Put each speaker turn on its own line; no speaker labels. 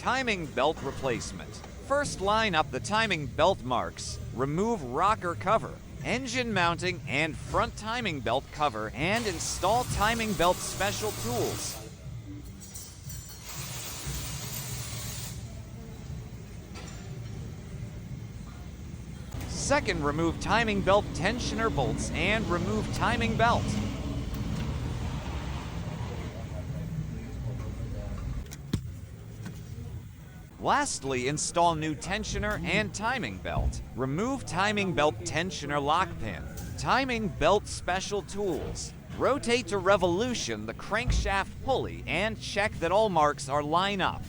Timing belt replacement. First line up the timing belt marks, remove rocker cover, engine mounting and front timing belt cover, and install timing belt special tools. Second, remove timing belt tensioner bolts and remove timing belt. Lastly, install new tensioner and timing belt. Remove timing belt tensioner lock pin. Timing belt special tools. Rotate to revolution the crankshaft pulley and check that all marks are line up.